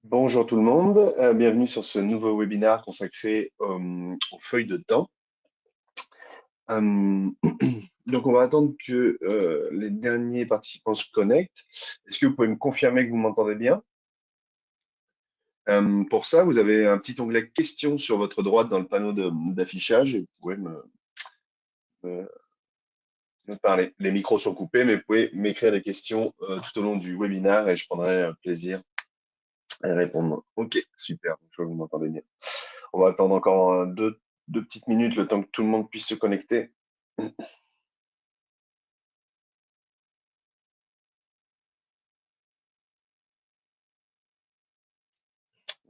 Bonjour tout le monde, bienvenue sur ce nouveau webinaire consacré aux feuilles de temps. Euh, donc on va attendre que les derniers participants se connectent. Est-ce que vous pouvez me confirmer que vous m'entendez bien? Pour ça, vous avez un petit onglet questions sur votre droite dans le panneau d'affichage et vous pouvez me- me parler. Les micros sont coupés, mais vous pouvez m'écrire des questions tout au long du webinaire et je prendrai plaisir à y répondre. Ok, super, je vois que vous m'entendez bien. On va attendre encore deux petites minutes, le temps que tout le monde puisse se connecter.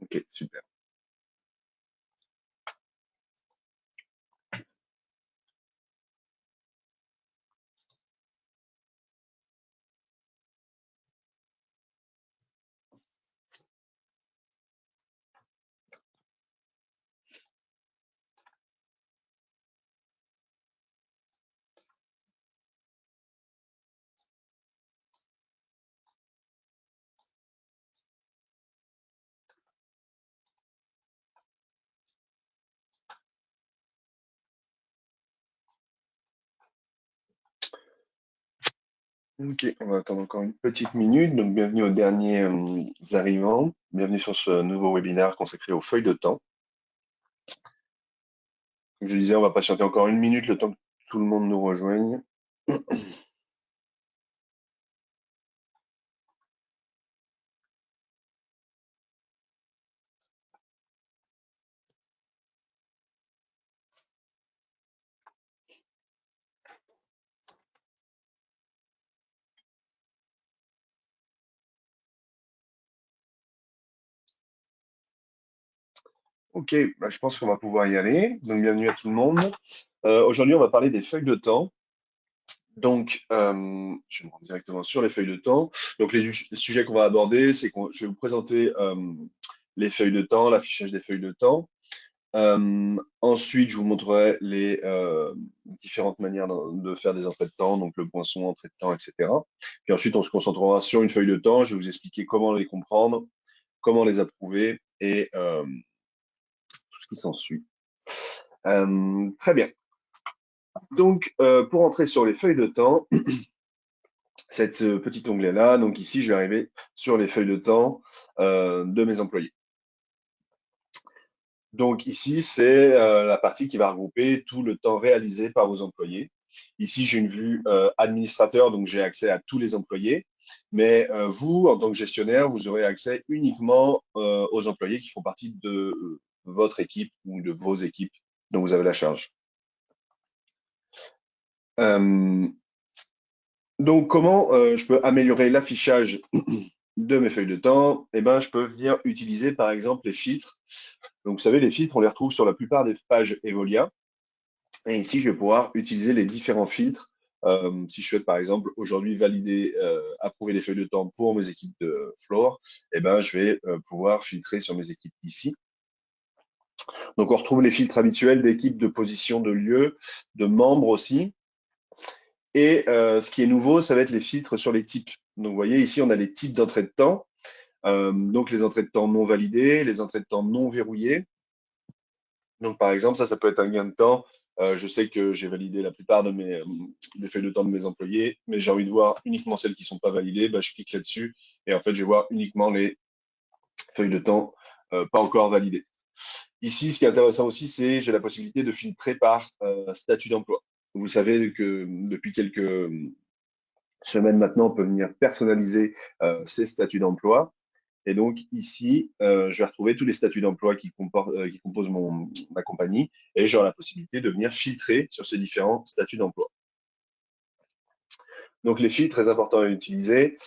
Ok, super. Ok, on va attendre encore une petite minute. Donc, bienvenue aux derniers arrivants. Bienvenue sur ce nouveau webinaire consacré aux feuilles de temps. Comme je disais, on va patienter encore une minute, le temps que tout le monde nous rejoigne. Ok, bah, je pense qu'on va pouvoir y aller. Donc, bienvenue à tout le monde. Aujourd'hui, on va parler des feuilles de temps. Donc, je vais me rendre directement sur les feuilles de temps. Donc, les sujets qu'on va aborder, c'est que je vais vous présenter les feuilles de temps, l'affichage des feuilles de temps. Ensuite, je vous montrerai les différentes manières de faire des entrées de temps, donc le poinçon, entrée de temps, etc. Puis ensuite, on se concentrera sur une feuille de temps. Je vais vous expliquer comment les comprendre, comment les approuver et tout ce qui s'ensuit. Très bien. Donc, pour entrer sur les feuilles de temps, cette petit onglet-là, donc ici, je vais arriver sur les feuilles de temps de mes employés. Donc ici, c'est la partie qui va regrouper tout le temps réalisé par vos employés. Ici, j'ai une vue administrateur, donc j'ai accès à tous les employés. Mais vous, en tant que gestionnaire, vous aurez accès uniquement aux employés qui font partie de votre équipe ou de vos équipes dont vous avez la charge. Euh, donc, comment je peux améliorer l'affichage de mes feuilles de temps? Eh ben, je peux venir utiliser, par exemple, les filtres. Donc, vous savez, les filtres, on les retrouve sur la plupart des pages Evolia. Et ici, je vais pouvoir utiliser les différents filtres. Si je souhaite, par exemple, aujourd'hui valider, approuver les feuilles de temps pour mes équipes de floor, eh ben, je vais pouvoir filtrer sur mes équipes ici. Donc, on retrouve les filtres habituels d'équipes, de position, de lieu, de membres aussi. Et ce qui est nouveau, ça va être les filtres sur les types. Donc, vous voyez, ici, on a les types d'entrée de temps. Donc, les entrées de temps non validées, les entrées de temps non verrouillées. Donc, par exemple, ça peut être un gain de temps. Je sais que j'ai validé la plupart des feuilles de temps de mes employés, mais j'ai envie de voir uniquement celles qui ne sont pas validées. Bah, je clique là-dessus et en fait, je vais voir uniquement les feuilles de temps pas encore validées. Ici, ce qui est intéressant aussi, c'est j'ai la possibilité de filtrer par statut d'emploi. Vous savez que depuis quelques semaines maintenant, on peut venir personnaliser ces statuts d'emploi. Et donc ici, je vais retrouver tous les statuts d'emploi qui composent ma compagnie et j'aurai la possibilité de venir filtrer sur ces différents statuts d'emploi. Donc les filtres, très importants à utiliser,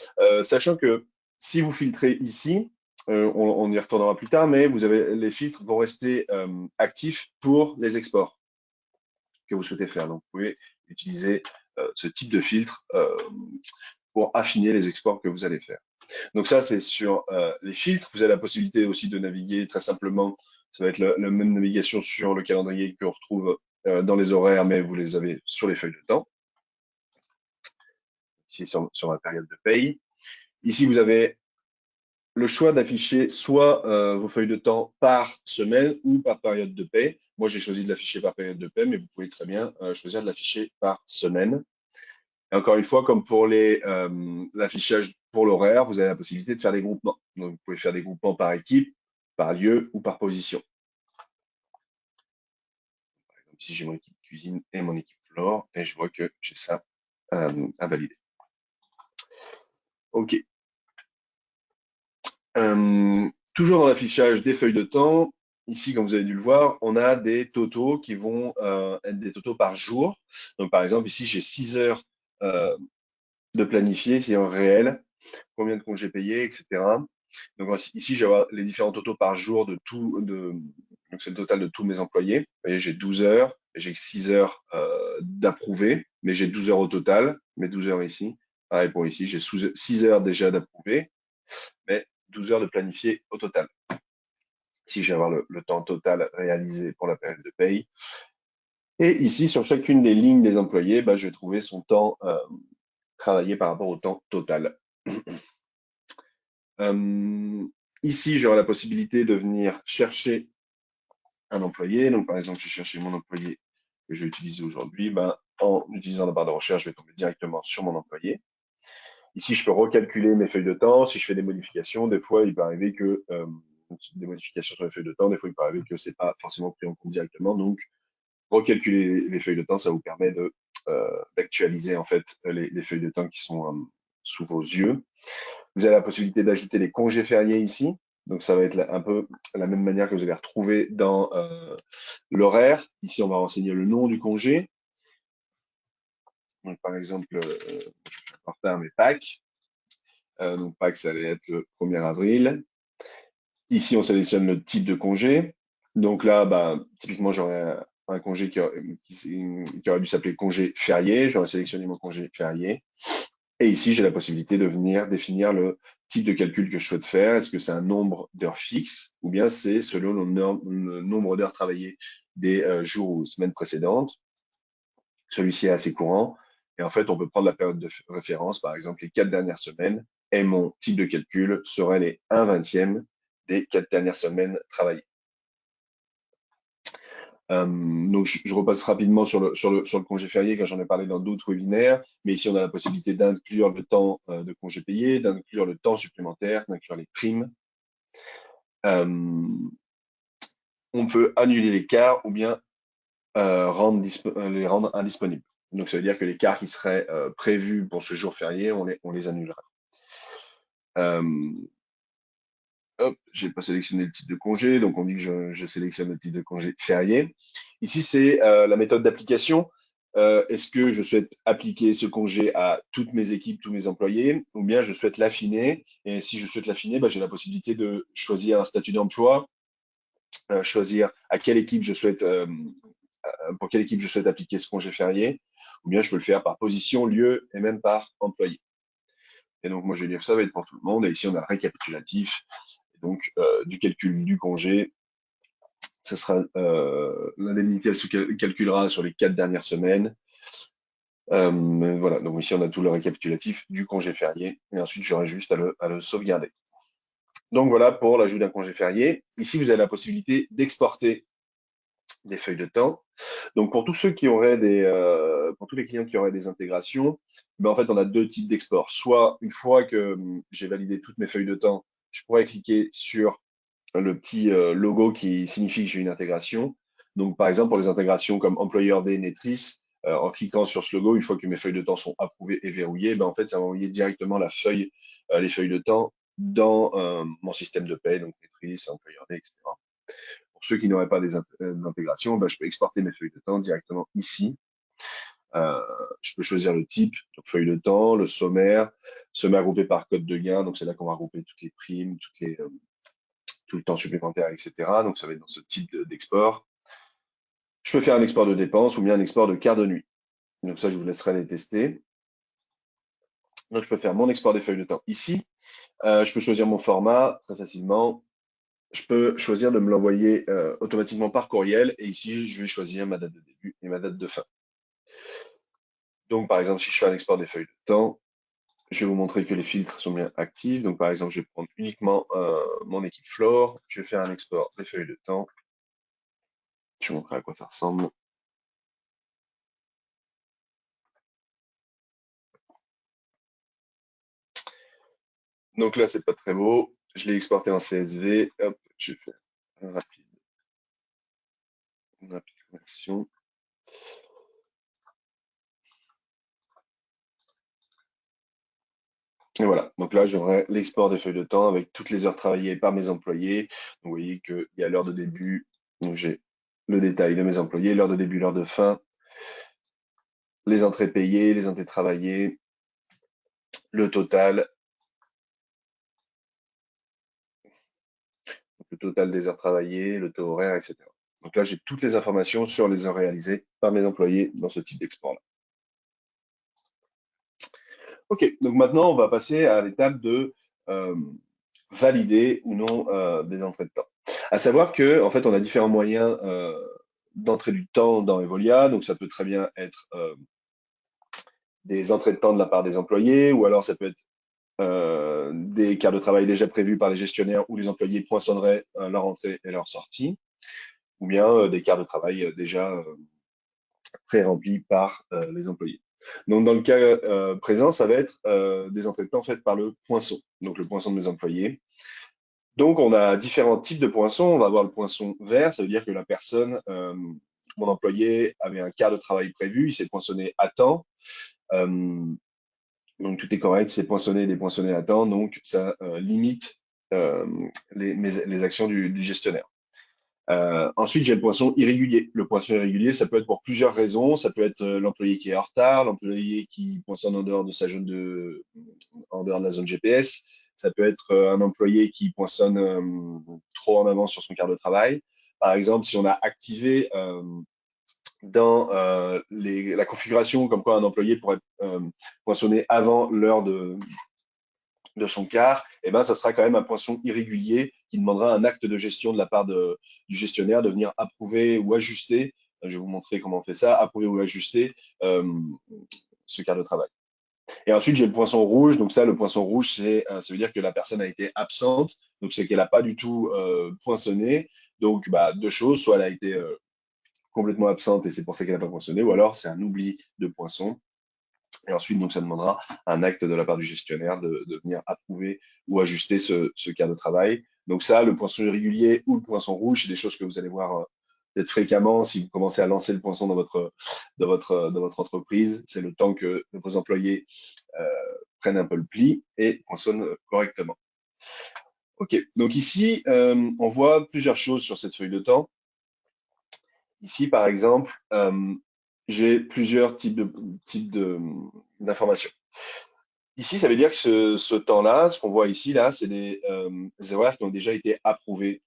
sachant que si vous filtrez ici, on y retournera plus tard, mais les filtres vont rester actifs pour les exports que vous souhaitez faire. Donc vous pouvez utiliser ce type de filtre pour affiner les exports que vous allez faire. Donc ça, c'est sur les filtres. Vous avez la possibilité aussi de naviguer très simplement. Ça va être la même navigation sur le calendrier qu'on retrouve dans les horaires, mais vous les avez sur les feuilles de temps. Ici, sur ma période de paye. Ici, vous avez le choix d'afficher soit vos feuilles de temps par semaine ou par période de paie. Moi, j'ai choisi de l'afficher par période de paie, mais vous pouvez très bien choisir de l'afficher par semaine. Et encore une fois, comme pour l'affichage pour l'horaire, vous avez la possibilité de faire des groupements. Donc, vous pouvez faire des groupements par équipe, par lieu ou par position. Ici, j'ai mon équipe cuisine et mon équipe floor, et je vois que j'ai ça à valider. OK. Toujours dans l'affichage des feuilles de temps, ici, comme vous avez dû le voir, on a des totaux qui vont être des totaux par jour. Donc, par exemple, ici, j'ai 6 heures euh, de planifié, c'est en réel, combien de congés payés, etc. Donc, ici, je vais avoir les différents totaux par jour donc c'est le total de tous mes employés. Vous voyez, j'ai 12 heures, j'ai 6 heures d'approuvé, mais j'ai 12 heures au total, mes 12 heures ici. Pareil pour ici, j'ai 6 heures déjà d'approuvé, mais 12 heures de planifié au total. Ici, je vais avoir le temps total réalisé pour la période de paye. Et ici, sur chacune des lignes des employés, bah, je vais trouver son temps travaillé par rapport au temps total. Euh, Ici, j'aurai la possibilité de venir chercher un employé. Donc, par exemple, je vais chercher mon employé que je vais utiliser aujourd'hui. Ben, en utilisant la barre de recherche, je vais tomber directement sur mon employé. Ici, je peux recalculer mes feuilles de temps. Si je fais des modifications, des fois, il peut arriver que des modifications sur les feuilles de temps, des fois, il peut arriver que c'est pas forcément pris en compte directement. Donc, recalculer les feuilles de temps, ça vous permet d'actualiser en fait les feuilles de temps qui sont sous vos yeux. Vous avez la possibilité d'ajouter les congés fériés ici. Donc, ça va être un peu la même manière que vous allez retrouver dans l'horaire. Ici, on va renseigner le nom du congé. Donc, par exemple, je vais faire en retard, mais Pâques. Donc, Pâques, ça allait être le 1er avril. Ici, on sélectionne le type de congé. Donc là, bah, typiquement, j'aurais un congé qui aurait dû s'appeler congé férié. J'aurais sélectionné mon congé férié. Et ici, j'ai la possibilité de venir définir le type de calcul que je souhaite faire. Est-ce que c'est un nombre d'heures fixe ou bien c'est selon le nombre d'heures travaillées des jours ou semaines précédentes. Celui-ci est assez courant. Et en fait, on peut prendre la période de référence, par exemple les 4 dernières semaines, et mon type de calcul serait les 1/20 des 4 dernières semaines travaillées. Donc, je repasse rapidement sur le congé férié quand j'en ai parlé dans d'autres webinaires. Mais ici, on a la possibilité d'inclure le temps de congé payé, d'inclure le temps supplémentaire, d'inclure les primes. Euh, on peut annuler les quarts ou bien les rendre indisponibles. Donc, ça veut dire que les quarts qui seraient prévus pour ce jour férié, on les annulera. Euh, Hop, j'ai pas sélectionné le type de congé, donc on dit que je sélectionne le type de congé férié. Ici, c'est la méthode d'application. Est-ce que je souhaite appliquer ce congé à toutes mes équipes, tous mes employés, ou bien je souhaite l'affiner? Et si je souhaite l'affiner, bah, j'ai la possibilité de choisir un statut d'emploi, choisir à quelle équipe je souhaite, pour quelle équipe je souhaite appliquer ce congé férié, ou bien je peux le faire par position, lieu et même par employé. Et donc, moi, je vais dire que ça va être pour tout le monde. Et ici, on a le récapitulatif. Donc, du calcul du congé, ce sera l'indemnité, elle se calculera sur les 4 dernières semaines. Voilà, donc ici on a tout le récapitulatif du congé férié et ensuite j'aurai juste à le sauvegarder. Donc voilà pour l'ajout d'un congé férié. Ici vous avez la possibilité d'exporter des feuilles de temps. Donc pour tous ceux qui auraient pour tous les clients qui auraient des intégrations, ben en fait on a deux types d'export. Soit une fois que j'ai validé toutes mes feuilles de temps, je pourrais cliquer sur le petit logo qui signifie que j'ai une intégration. Donc, par exemple, pour les intégrations comme employeur D, Netris, en cliquant sur ce logo, une fois que mes feuilles de temps sont approuvées et verrouillées, ben, en fait, ça va envoyer directement les feuilles de temps dans mon système de paie, donc Netris, employeur D, etc. Pour ceux qui n'auraient pas d'intégration, ben, je peux exporter mes feuilles de temps directement ici. Je peux choisir le type, donc feuille de temps, le sommaire groupé par code de gain, donc c'est là qu'on va regrouper toutes les primes, tout le temps supplémentaire, etc. Donc, ça va être dans ce type d'export. Je peux faire un export de dépenses ou bien un export de quart de nuit. Donc, ça, je vous laisserai les tester. Donc, je peux faire mon export des feuilles de temps ici. Je peux choisir mon format très facilement. Je peux choisir de me l'envoyer automatiquement par courriel. Et ici, je vais choisir ma date de début et ma date de fin. Donc, par exemple, si je fais un export des feuilles de temps, je vais vous montrer que les filtres sont bien actifs. Donc, par exemple, je vais prendre uniquement mon équipe Flore. Je vais faire un export des feuilles de temps. Je vais vous montrer à quoi ça ressemble. Donc là, c'est pas très beau. Je l'ai exporté en CSV. Hop, je vais faire une rapide conversion. Et voilà. Donc là, j'aurai l'export des feuilles de temps avec toutes les heures travaillées par mes employés. Donc, vous voyez qu'il y a l'heure de début. Donc, j'ai le détail de mes employés, l'heure de début, l'heure de fin, les entrées payées, les entrées travaillées, le total, le total des heures travaillées, le taux horaire, etc. Donc là, j'ai toutes les informations sur les heures réalisées par mes employés dans ce type d'export-là. OK, donc maintenant, on va passer à l'étape de euh, valider ou non des entrées de temps. À savoir que, en fait, on a différents moyens d'entrée du temps dans Evolia. Donc, ça peut très bien être des entrées de temps de la part des employés, ou alors ça peut être des quarts de travail déjà prévus par les gestionnaires où les employés poinçonneraient leur entrée et leur sortie, ou bien des quarts de travail déjà pré-remplis par les employés. Donc, dans le cas présent, ça va être des entrées de temps faites par le poinçon, donc le poinçon de mes employés. Donc, on a différents types de poinçons. On va avoir le poinçon vert, ça veut dire que la personne, mon employé, avait un quart de travail prévu, il s'est poinçonné à temps. Euh, donc, tout est correct, c'est poinçonné et dépoinçonné à temps, donc ça limite euh, les actions du gestionnaire. Ensuite, j'ai le poinçon irrégulier. Le poinçon irrégulier, ça peut être pour plusieurs raisons. Ça peut être l'employé qui est en retard, l'employé qui poinçonne en dehors de sa zone en dehors de la zone GPS. Ça peut être un employé qui poinçonne trop en avance sur son quart de travail. Par exemple, si on a activé dans la configuration comme quoi un employé pourrait poinçonner avant l'heure de son quart, eh ben, ça sera quand même un poinçon irrégulier qui demandera un acte de gestion de la part du gestionnaire de venir approuver ou ajuster. Je vais vous montrer comment on fait ça, approuver ou ajuster euh, ce quart de travail. Et ensuite, j'ai le poinçon rouge. Donc ça, le poinçon rouge, ça veut dire que la personne a été absente. Donc c'est qu'elle n'a pas du tout poinçonné. Donc bah, deux choses, soit elle a été complètement absente et c'est pour ça qu'elle n'a pas poinçonné, ou alors c'est un oubli de poinçon. Et ensuite, donc, ça demandera un acte de la part du gestionnaire de venir approuver ou ajuster ce cas de travail. Donc ça, le poinçon irrégulier ou le poinçon rouge, c'est des choses que vous allez voir peut-être fréquemment si vous commencez à lancer le poinçon dans votre entreprise. C'est le temps que vos employés euh, prennent un peu le pli et poinçonnent correctement. OK, donc ici, on voit plusieurs choses sur cette feuille de temps. Ici, par exemple, j'ai plusieurs d'informations. Ici, ça veut dire que ce temps-là, ce qu'on voit ici, là, c'est des horaires qui ont déjà été approuvés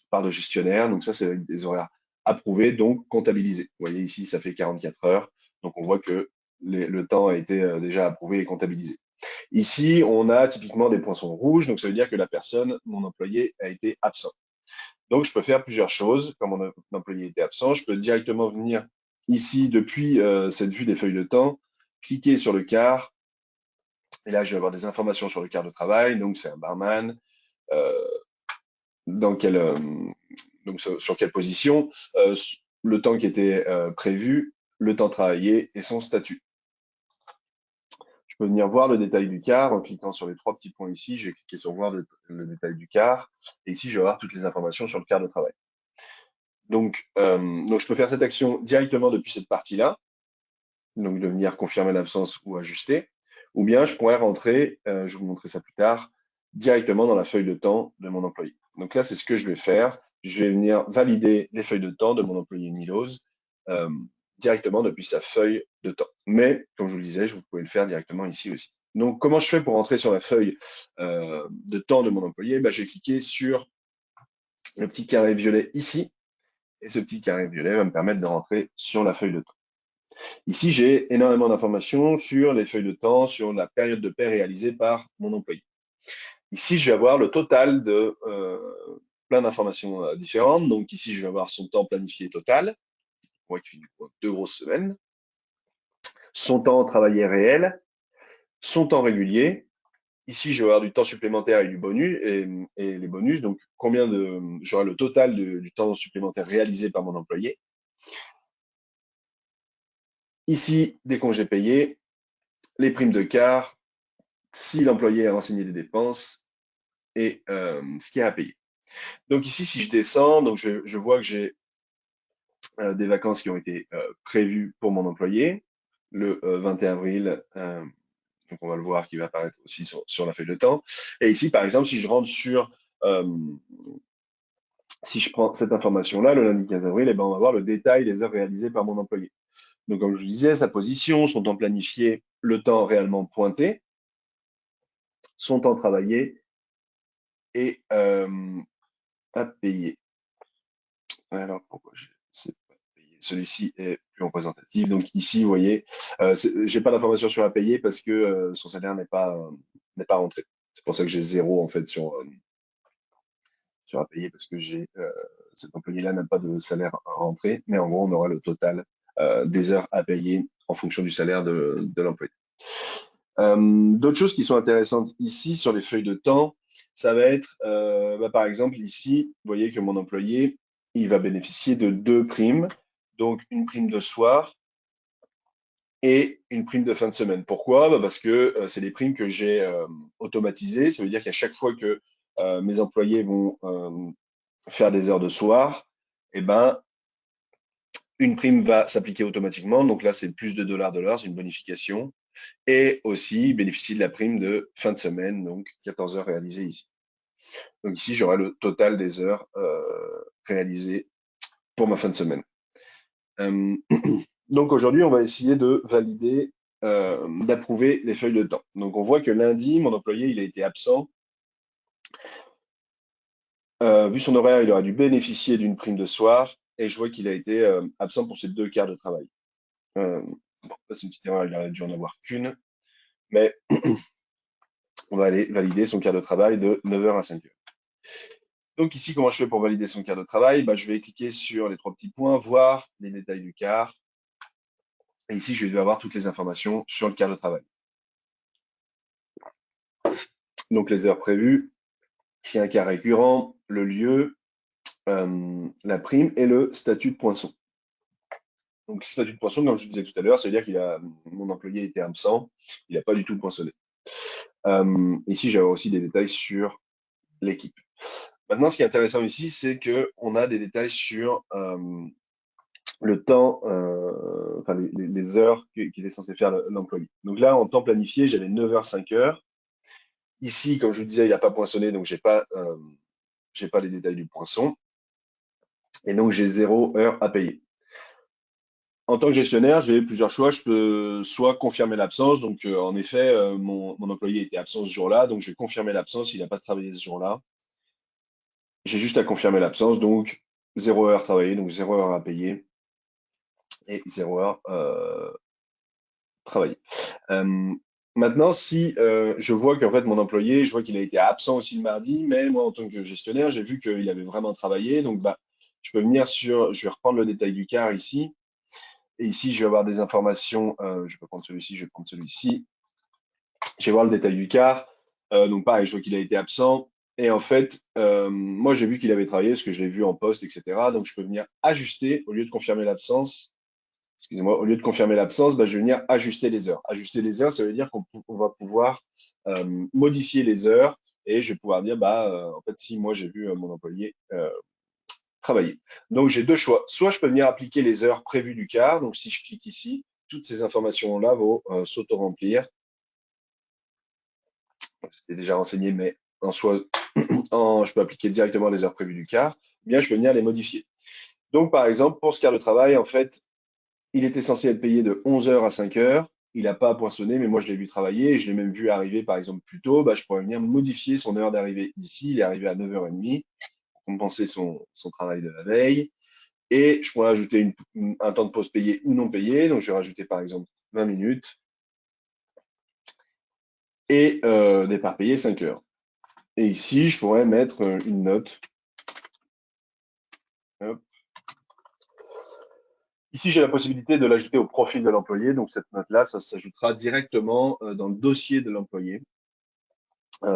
par le gestionnaire. Donc ça, c'est des horaires approuvés, donc comptabilisés. Vous voyez ici, ça fait 44 heures. Donc on voit que le temps a été déjà approuvé et comptabilisé. Ici, on a typiquement des poinçons rouges. Donc ça veut dire que la personne, mon employé, a été absent. Donc je peux faire plusieurs choses. Quand mon employé était absent, je peux directement venir ici, depuis cette vue des feuilles de temps, cliquer sur le quart. Et là, je vais avoir des informations sur le quart de travail. Donc, c'est un barman. Euh, dans quel, donc, sur quelle position, le temps qui était prévu, le temps travaillé et son statut. Je peux venir voir le détail du quart en cliquant sur les trois petits points ici. Je vais cliquer sur voir le détail du quart. Et ici, je vais avoir toutes les informations sur le quart de travail. Donc je peux faire cette action directement depuis cette partie-là. Donc, de venir confirmer l'absence ou ajuster. Ou bien je pourrais rentrer, je vais vous montrer ça plus tard, directement dans la feuille de temps de mon employé. Donc là, c'est ce que je vais faire. Je vais venir valider les feuilles de temps de mon employé Niloz euh, directement depuis sa feuille de temps. Mais, comme je vous le disais, vous pouvez le faire directement ici aussi. Donc, comment je fais pour rentrer sur la feuille de temps de mon employé? Je vais cliquer sur le petit carré violet ici. Et ce petit carré violet va me permettre de rentrer sur la feuille de temps. Ici, j'ai énormément d'informations sur les feuilles de temps, sur la période de paie réalisée par mon employé. Ici, je vais avoir le total de plein d'informations différentes. Donc ici, je vais avoir son temps planifié total, moi qui fais 2 grosses semaines, son temps travaillé réel, son temps régulier. Ici, je vais avoir du temps supplémentaire et du bonus, et les bonus, donc j'aurai le total du temps supplémentaire réalisé par mon employé. Ici, des congés payés, les primes de quart, si l'employé a renseigné des dépenses et ce qu'il y a à payer. Donc ici, si je descends, donc je vois que j'ai des vacances qui ont été prévues pour mon employé le 21 avril. Donc on va le voir qui va apparaître aussi sur la feuille de temps. Et ici, par exemple, si je rentre euh, si je prends cette information-là, le lundi 15 avril, eh ben, on va voir le détail des heures réalisées par mon employé. Donc, comme je vous disais, sa position, son temps planifié, le temps réellement pointé, son temps travaillé et à payer. Alors, pourquoi c'est pas payé? Celui-ci est plus représentatif. Donc ici, vous voyez, j'ai pas d'information sur à payer parce que son salaire n'est pas rentré. C'est pour ça que j'ai zéro en fait sur à payer parce que cet employé-là n'a pas de salaire à rentrer, mais en gros, on aura le total des heures à payer en fonction du salaire de l'employé. D'autres choses qui sont intéressantes ici sur les feuilles de temps, ça va être, par exemple, ici, vous voyez que mon employé, il va bénéficier de deux primes, donc une prime de soir et une prime de fin de semaine. Pourquoi? Parce que c'est des primes que j'ai automatisées. Ça veut dire qu'à chaque fois que mes employés vont faire des heures de soir, eh ben, une prime va s'appliquer automatiquement. Donc là, c'est plus de dollars de l'heure, c'est une bonification. Et aussi bénéficier de la prime de fin de semaine, donc 14 heures réalisées ici. Donc ici, j'aurai le total des heures réalisées pour ma fin de semaine. Euh, donc aujourd'hui, on va essayer de valider, d'approuver les feuilles de temps. Donc on voit que lundi, mon employé, il a été absent. Vu son horaire, il aurait dû bénéficier d'une prime de soir et je vois qu'il a été absent pour ses 2 quarts de travail. Bon, ça, c'est une petite erreur, il aurait dû en avoir qu'une, mais on va aller valider son quart de travail de 9 heures à 5 heures. Donc ici, comment je fais pour valider son quart de travail? Je vais cliquer sur les trois petits points, voir les détails du quart. Et ici, je vais avoir toutes les informations sur le quart de travail. Donc les heures prévues, s'il y a un quart récurrent, le lieu, la prime et le statut de poinçon. Donc le statut de poinçon, comme je vous disais tout à l'heure, ça veut dire mon employé était absent, il n'a pas du tout poinçonné. Ici, j'ai aussi des détails sur l'équipe. Maintenant, ce qui est intéressant ici, c'est qu'on a des détails sur le temps, enfin les heures qu'il est censé faire l'employé. Donc là, en temps planifié, j'avais 9 heures, 5 heures. Ici, comme je vous disais, il n'y a pas poinçonné, donc j'ai pas les détails du poinçon. Et donc, j'ai 0 heure à payer. En tant que gestionnaire, j'ai plusieurs choix. Je peux soit confirmer l'absence. Donc, en effet, mon employé était absent ce jour-là. Donc, je vais confirmer l'absence. Il n'a pas travaillé ce jour-là. J'ai juste à confirmer l'absence. Donc, 0 heure travaillée, donc 0 heure à payer et 0 heure travaillée. Maintenant, si je vois qu'en fait mon employé, je vois qu'il a été absent aussi le mardi, mais moi en tant que gestionnaire, j'ai vu qu'il avait vraiment travaillé. Donc, je peux venir je vais reprendre le détail du quart ici. Et ici, je vais avoir des informations. Je peux prendre celui-ci, je vais prendre celui-ci. Je vais voir le détail du quart. Donc, pareil, je vois qu'il a été absent. Et en fait, moi, j'ai vu qu'il avait travaillé, parce que je l'ai vu en poste, etc. Donc, je peux venir ajuster au lieu de confirmer l'absence. Excusez-moi, au lieu de confirmer l'absence, je vais venir ajuster les heures. Ajuster les heures, ça veut dire qu'on va pouvoir modifier les heures et je vais pouvoir dire, en fait, si moi j'ai vu mon employé travailler. Donc j'ai deux choix. Soit je peux venir appliquer les heures prévues du quart. Donc si je clique ici, toutes ces informations-là vont s'auto-remplir. C'était déjà renseigné, mais en soi, je peux appliquer directement les heures prévues du quart. Bien, je peux venir les modifier. Donc par exemple, pour ce quart de travail, en fait, il était censé être payé de 11 heures à 5 heures. Il n'a pas poinçonné, mais moi je l'ai vu travailler et je l'ai même vu arriver par exemple plus tôt. Je pourrais venir modifier son heure d'arrivée ici. Il est arrivé à 9h30 pour compenser son travail de la veille. Et je pourrais ajouter un temps de pause payé ou non payé. Donc je vais rajouter par exemple 20 minutes et départ payé 5 heures. Et ici, je pourrais mettre une note. Hop. Ici, j'ai la possibilité de l'ajouter au profil de l'employé. Donc, cette note-là, ça s'ajoutera directement dans le dossier de l'employé,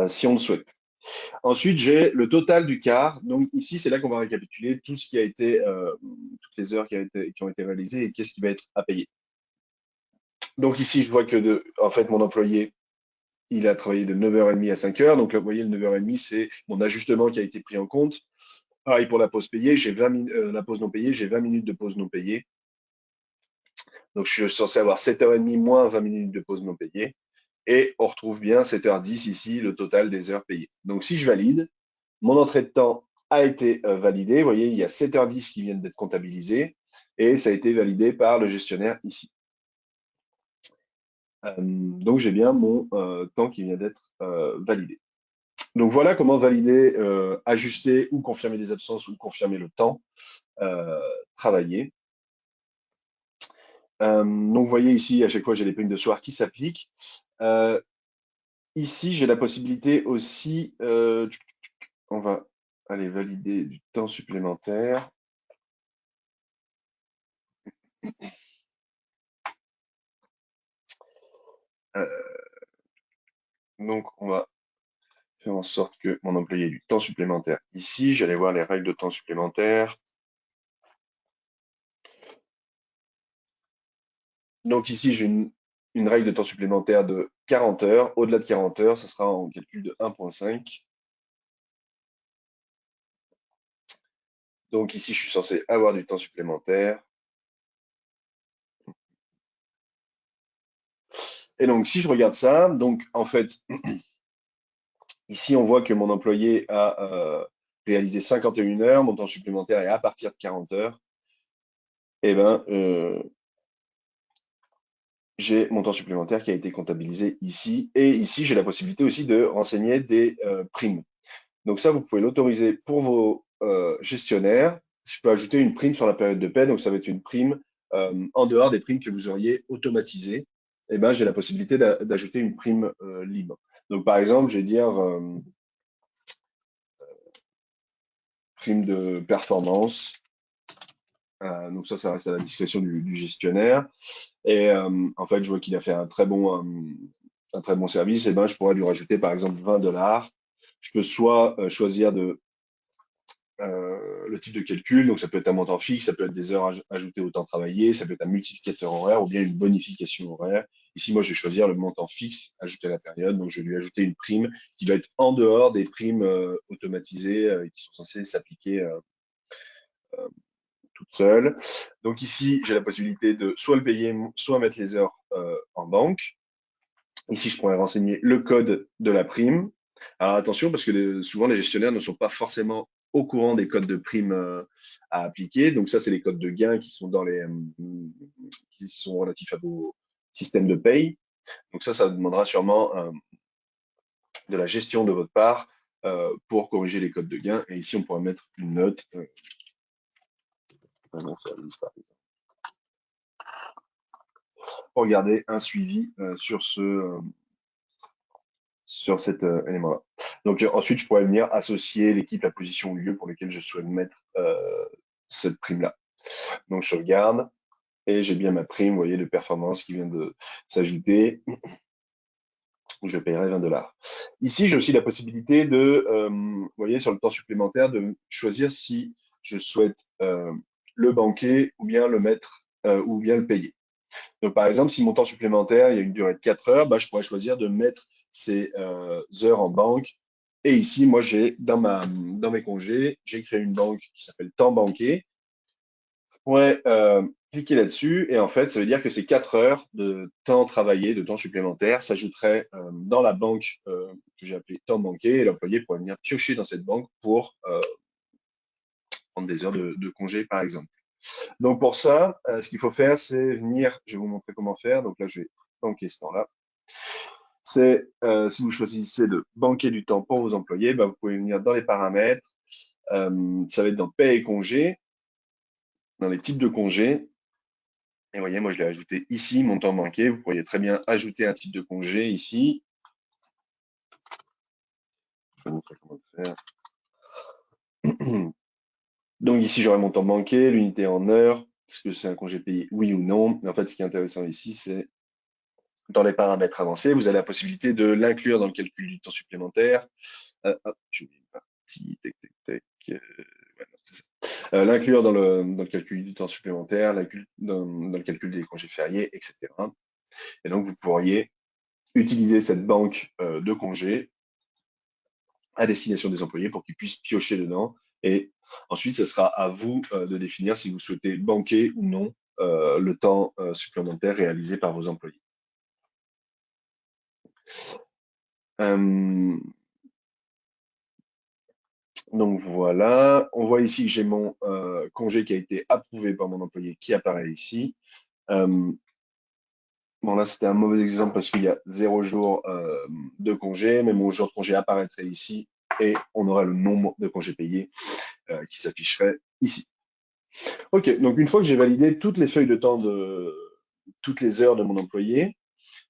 si on le souhaite. Ensuite, j'ai le total du quart. Donc, ici, c'est là qu'on va récapituler tout ce qui a été, toutes les heures qui ont été réalisées et qu'est-ce qui va être à payer. Donc, ici, je vois que, en fait, mon employé, il a travaillé de 9h30 à 5h. Donc, là, vous voyez, le 9h30, c'est mon ajustement qui a été pris en compte. Pareil pour la pause payée, j'ai 20 la pause non payée, j'ai 20 minutes de pause non payée. Donc, je suis censé avoir 7h30 moins 20 minutes de pause non payée. Et on retrouve bien 7h10 ici, le total des heures payées. Donc, si je valide, mon entrée de temps a été validée. Vous voyez, il y a 7h10 qui viennent d'être comptabilisées et ça a été validé par le gestionnaire ici. Donc, j'ai bien mon temps qui vient d'être validé. Donc, voilà comment valider, ajuster ou confirmer des absences ou confirmer le temps travaillé. Donc, vous voyez ici, à chaque fois, j'ai les primes de soir qui s'appliquent. Euh, Ici, j'ai la possibilité aussi, on va aller valider du temps supplémentaire. Euh, donc, on va faire en sorte que mon employé ait du temps supplémentaire. Ici, j'allais voir les règles de temps supplémentaire. Donc ici, j'ai une règle de temps supplémentaire de 40 heures. Au-delà de 40 heures, ça sera en calcul de 1,5. Donc ici, je suis censé avoir du temps supplémentaire. Et donc, si je regarde ça, donc en fait, ici, on voit que mon employé a réalisé 51 heures, mon temps supplémentaire est à partir de 40 heures. Eh ben, j'ai mon temps supplémentaire qui a été comptabilisé ici. Et ici, j'ai la possibilité aussi de renseigner des primes. Donc ça, vous pouvez l'autoriser pour vos gestionnaires. Je peux ajouter une prime sur la période de paie, donc ça va être une prime en dehors des primes que vous auriez automatisées. Eh ben, j'ai la possibilité d'ajouter une prime libre. Donc par exemple, je vais dire prime de performance. Donc ça reste à la discrétion du gestionnaire. Et en fait, je vois qu'il a fait un très bon service. Et ben, je pourrais lui rajouter par exemple 20 $. Je peux soit choisir le type de calcul, donc ça peut être un montant fixe, ça peut être des heures ajoutées au temps travaillé, ça peut être un multiplicateur horaire ou bien une bonification horaire. Ici, moi, je vais choisir le montant fixe ajouté à la période, donc je vais lui ajouter une prime qui va être en dehors des primes automatisées qui sont censées s'appliquer toutes seules. Donc ici, j'ai la possibilité de soit le payer, soit mettre les heures en banque. Ici, je pourrais renseigner le code de la prime. Alors attention, parce que souvent les gestionnaires ne sont pas forcément au courant des codes de prime à appliquer. Donc ça, c'est les codes de gain qui sont qui sont relatifs à vos systèmes de paye. Donc ça demandera sûrement de la gestion de votre part pour corriger les codes de gain. Et ici, on pourrait mettre une note. Non, service, par exemple. Pour garder un suivi sur cet élément-là. Donc ensuite, je pourrais venir associer l'équipe, la position ou le lieu pour lequel je souhaite mettre cette prime-là. Donc je regarde et j'ai bien ma prime, vous voyez, de performance qui vient de s'ajouter. Je paierai 20 $. Ici, j'ai aussi la possibilité de, vous voyez, sur le temps supplémentaire, de choisir si je souhaite le banquer ou bien le mettre ou bien le payer. Donc, par exemple, si mon temps supplémentaire, il y a une durée de 4 heures, bah, je pourrais choisir de mettre ces heures en banque. Et ici, moi, j'ai dans mes congés, j'ai créé une banque qui s'appelle temps banqué. Je pourrais cliquer là-dessus et en fait, ça veut dire que ces 4 heures de temps travaillé, de temps supplémentaire, s'ajouteraient dans la banque que j'ai appelée temps banqué et l'employé pourrait venir piocher dans cette banque pour prendre des heures de congé, par exemple. Donc pour ça, ce qu'il faut faire, c'est venir, je vais vous montrer comment faire. Donc là, je vais banquer ce temps-là. C'est si vous choisissez de banquer du temps pour vos employés, bah, vous pouvez venir dans les paramètres. Ça va être dans paie et congés, dans les types de congés. Et vous voyez, moi je l'ai ajouté ici, mon temps banqué. Vous pourriez très bien ajouter un type de congé ici. Je vais vous montrer comment le faire. Donc ici, j'aurai mon temps banqué, l'unité en heures, est-ce que c'est un congé payé, oui ou non. Mais en fait, ce qui est intéressant ici, c'est dans les paramètres avancés, vous avez la possibilité de l'inclure dans le calcul du temps supplémentaire. Hop, j'ai oublié une partie, tac, tac, tac. Ouais, non, c'est ça. L'inclure dans le calcul du temps supplémentaire, dans le calcul des congés fériés, etc. Et donc, vous pourriez utiliser cette banque de congés à destination des employés pour qu'ils puissent piocher dedans. Et ensuite, ce sera à vous de définir si vous souhaitez banquer ou non le temps supplémentaire réalisé par vos employés. Euh, donc voilà, on voit ici que j'ai mon congé qui a été approuvé par mon employé qui apparaît ici. Euh, bon là c'était un mauvais exemple parce qu'il y a 0 jour de congé, mais mon jour de congé apparaîtrait ici et on aurait le nombre de congés payés qui s'afficherait ici. Ok, donc une fois que j'ai validé toutes les feuilles de temps de toutes les heures de mon employé,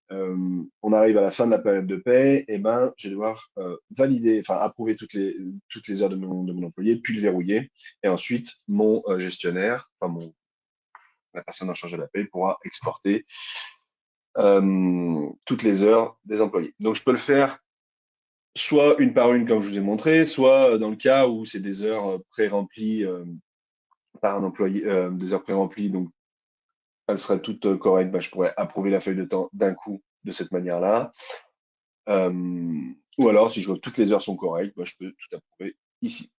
on arrive à la fin de la période de paie, et ben, je vais devoir valider, enfin approuver toutes les heures de mon employé, puis le verrouiller. Et ensuite, mon gestionnaire, enfin la personne en charge de la paie, pourra exporter toutes les heures des employés. Donc, je peux le faire soit une par une, comme je vous ai montré, soit dans le cas où c'est des heures pré-remplies par un employé, des heures pré-remplies, donc elles seraient toutes correctes, bah, je pourrais approuver la feuille de temps d'un coup de cette manière-là. Ou alors, si je vois que toutes les heures sont correctes, bah, je peux tout approuver ici.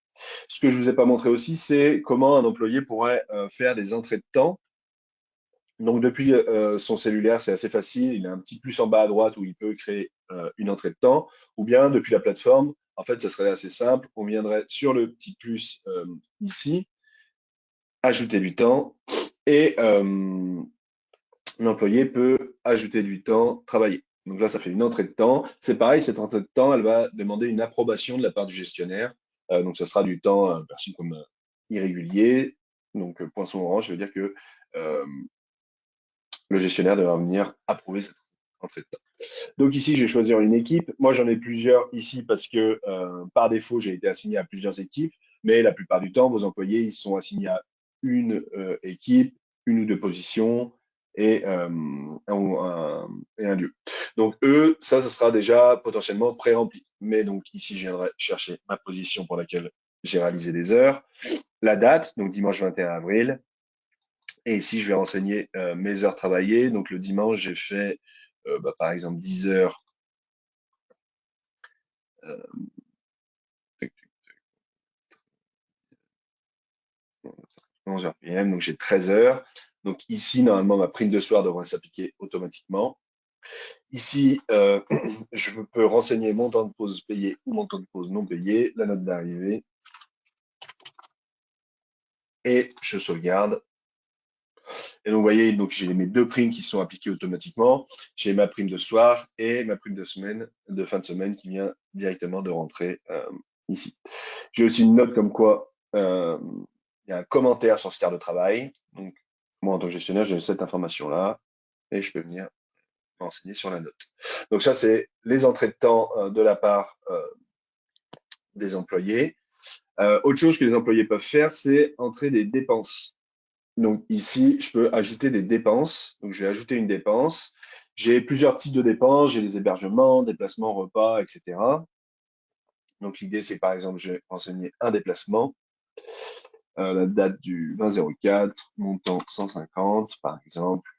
Ce que je vous ai pas montré aussi, c'est comment un employé pourrait faire des entrées de temps. Donc, depuis son cellulaire, c'est assez facile. Il a un petit plus en bas à droite où il peut créer une entrée de temps. Ou bien, depuis la plateforme, en fait, ça serait assez simple. On viendrait sur le petit plus ici, ajouter du temps. Et l'employé peut ajouter du temps travaillé. Donc là, ça fait une entrée de temps. C'est pareil, cette entrée de temps, elle va demander une approbation de la part du gestionnaire. Donc, ça sera du temps perçu comme irrégulier. Donc, poinçon orange, ça veut dire que euh, le gestionnaire devra venir approuver cette entrée de temps. Donc ici, je vais choisir une équipe. Moi, j'en ai plusieurs ici parce que par défaut, j'ai été assigné à plusieurs équipes. Mais la plupart du temps, vos employés, ils sont assignés à une équipe, une ou deux positions et un lieu. Donc eux, ça sera déjà potentiellement pré-rempli. Mais donc ici, je viendrai chercher ma position pour laquelle j'ai réalisé des heures, la date, donc dimanche 21 avril. Et ici, je vais renseigner mes heures travaillées. Donc le dimanche, j'ai fait bah, par exemple 10 heures 11h PM, donc j'ai 13 heures. Donc ici, normalement, ma prime de soir devrait s'appliquer automatiquement. Ici, je peux renseigner mon temps de pause payé ou mon temps de pause non payé, la note d'arrivée, et je sauvegarde. Et donc, vous voyez, donc j'ai mes deux primes qui sont appliquées automatiquement. J'ai ma prime de soir et ma prime de semaine, de fin de semaine qui vient directement de rentrer ici. J'ai aussi une note comme quoi il y a un commentaire sur ce quart de travail. Donc, moi, en tant que gestionnaire, j'ai cette information-là et je peux venir renseigner sur la note. Donc, ça, c'est les entrées de temps de la part des employés. Autre chose que les employés peuvent faire, c'est entrer des dépenses. Donc, ici, je peux ajouter des dépenses. Donc, je vais ajouter une dépense. J'ai plusieurs types de dépenses. J'ai les hébergements, déplacements, repas, etc. Donc, l'idée, c'est par exemple, je vais renseigner un déplacement. La date du 20-04, montant 150 par exemple.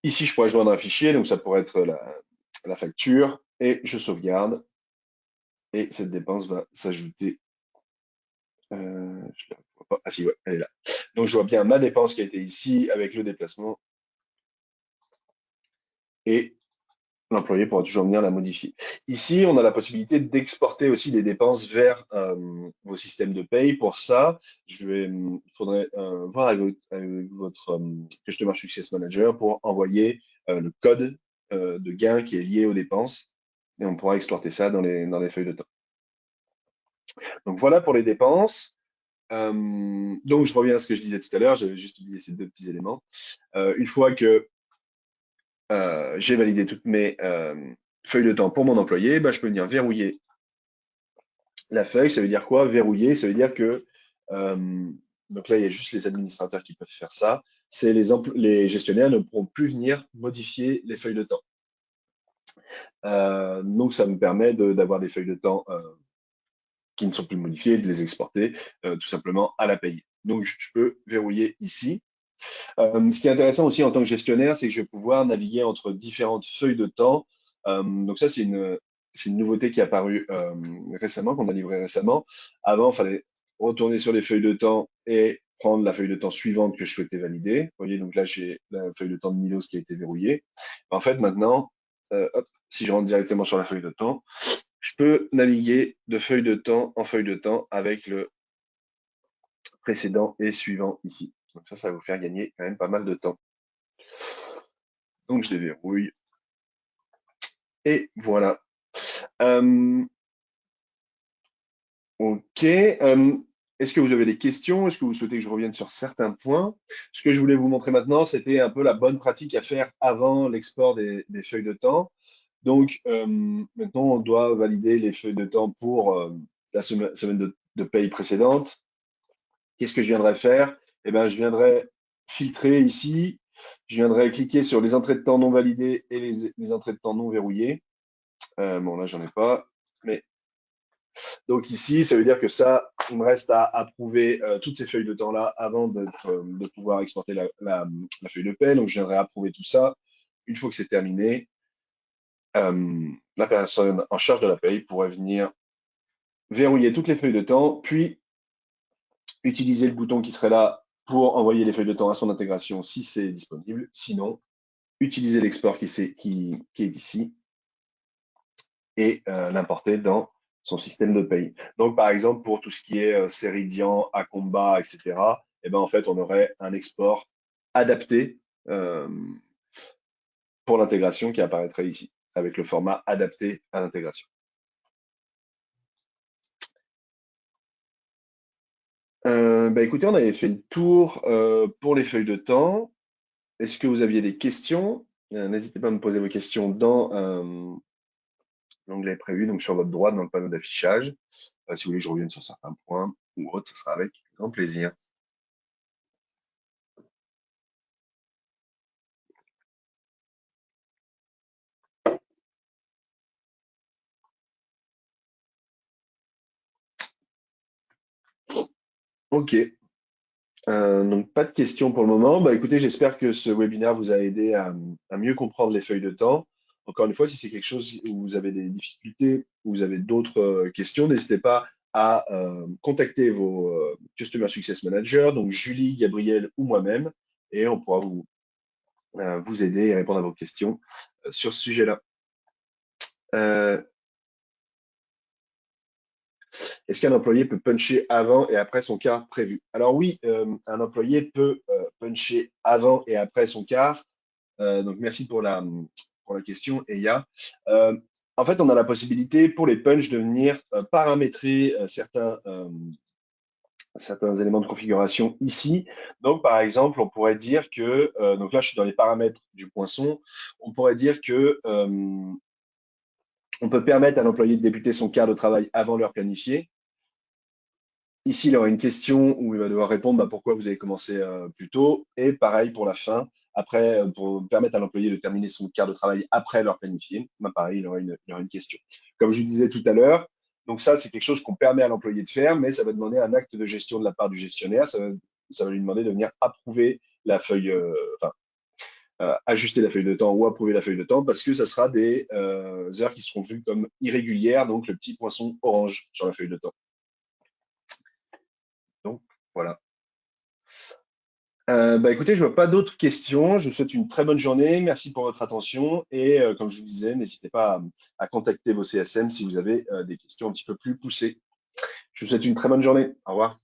Ici, je pourrais joindre un fichier, donc ça pourrait être la facture, et je sauvegarde, et cette dépense va s'ajouter. Je la vois pas. Ah si, ouais, elle est là. Donc je vois bien ma dépense qui a été ici avec le déplacement, et l'employé pourra toujours venir la modifier. Ici, on a la possibilité d'exporter aussi les dépenses vers vos systèmes de paye. Pour ça, il faudrait voir avec votre Customer Success Manager pour envoyer le code de gain qui est lié aux dépenses et on pourra exporter ça dans les feuilles de temps. Donc voilà pour les dépenses. Donc je reviens à ce que je disais tout à l'heure, j'avais juste oublié ces deux petits éléments. Une fois que j'ai validé toutes mes feuilles de temps pour mon employé, bah, je peux venir verrouiller La feuille, ça veut dire quoi? Verrouiller, ça veut dire que, donc là, il y a juste les administrateurs qui peuvent faire ça. C'est les gestionnaires ne pourront plus venir modifier les feuilles de temps. Donc, ça me permet d'avoir des feuilles de temps qui ne sont plus modifiées, de les exporter tout simplement à la paye. Donc, je peux verrouiller ici. Ce qui est intéressant aussi en tant que gestionnaire, c'est que je vais pouvoir naviguer entre différentes feuilles de temps. Donc ça, c'est une nouveauté qui est apparue récemment, qu'on a livré récemment. Avant, il fallait retourner sur les feuilles de temps et prendre la feuille de temps suivante que je souhaitais valider. Vous voyez, donc là, j'ai la feuille de temps de Milos qui a été verrouillée. En fait, maintenant, hop, si je rentre directement sur la feuille de temps, je peux naviguer de feuille de temps en feuille de temps avec le précédent et suivant ici. Donc ça va vous faire gagner quand même pas mal de temps. Donc je déverrouille. Et voilà. Euh, ok. Est-ce que vous avez des questions? Est-ce que vous souhaitez que je revienne sur certains points? Ce que je voulais vous montrer maintenant, c'était un peu la bonne pratique à faire avant l'export des feuilles de temps. Donc maintenant, on doit valider les feuilles de temps pour la semaine de paye précédente. Qu'est-ce que je viendrais faire? Eh bien, je viendrais filtrer ici. Je viendrais cliquer sur les entrées de temps non validées et les entrées de temps non verrouillées. Bon, là, j'en ai pas. Mais donc ici, ça veut dire que ça, il me reste à approuver toutes ces feuilles de temps-là avant de pouvoir exporter la feuille de paie. Donc, je viendrai approuver tout ça. Une fois que c'est terminé, la personne en charge de la paye pourrait venir verrouiller toutes les feuilles de temps, puis utiliser le bouton qui serait là pour envoyer les feuilles de temps à son intégration si c'est disponible. Sinon, utiliser l'export qui est ici et l'importer dans son système de paye. Donc, par exemple, pour tout ce qui est Ceridian, Acomba, etc., eh ben, en fait, on aurait un export adapté euh, pour l'intégration qui apparaîtrait ici, avec le format adapté à l'intégration. Bah, écoutez, on avait fait le tour pour les feuilles de temps. Est-ce que vous aviez des questions? N'hésitez pas à me poser vos questions dans l'onglet prévu, donc sur votre droite dans le panneau d'affichage. Si vous voulez que je revienne sur certains points ou autres, ce sera avec grand plaisir. Ok, donc pas de questions pour le moment. Bah, écoutez, j'espère que ce webinaire vous a aidé à mieux comprendre les feuilles de temps. Encore une fois, si c'est quelque chose où vous avez des difficultés, ou vous avez d'autres questions, n'hésitez pas à contacter vos Customer Success Managers, donc Julie, Gabriel ou moi-même, et on pourra vous aider et répondre à vos questions sur ce sujet-là. Euh, Est-ce qu'un employé peut puncher avant et après son quart prévu? Alors oui, un employé peut puncher avant et après son quart. Donc merci pour la question, Eya. Euh, En fait, on a la possibilité pour les punchs de venir paramétrer certains éléments de configuration ici. Donc, par exemple, on pourrait dire que, donc là, je suis dans les paramètres du poinçon, on pourrait dire que on peut permettre à l'employé de débuter son quart de travail avant l'heure planifiée. Ici, il aura une question où il va devoir répondre bah, pourquoi vous avez commencé plus tôt. Et pareil pour la fin, après, pour permettre à l'employé de terminer son quart de travail après l'heure planifiée, bah, pareil, il aura une question. Comme je vous disais tout à l'heure, donc ça, c'est quelque chose qu'on permet à l'employé de faire, mais ça va demander un acte de gestion de la part du gestionnaire. Ça va lui demander de venir approuver la feuille, enfin, ajuster la feuille de temps ou approuver la feuille de temps parce que ça sera des heures qui seront vues comme irrégulières, donc le petit poinçon orange sur la feuille de temps. Donc, voilà. Bah écoutez, je vois pas d'autres questions. Je vous souhaite une très bonne journée. Merci pour votre attention. Et comme je vous disais, n'hésitez pas à contacter vos CSM si vous avez des questions un petit peu plus poussées. Je vous souhaite une très bonne journée. Au revoir.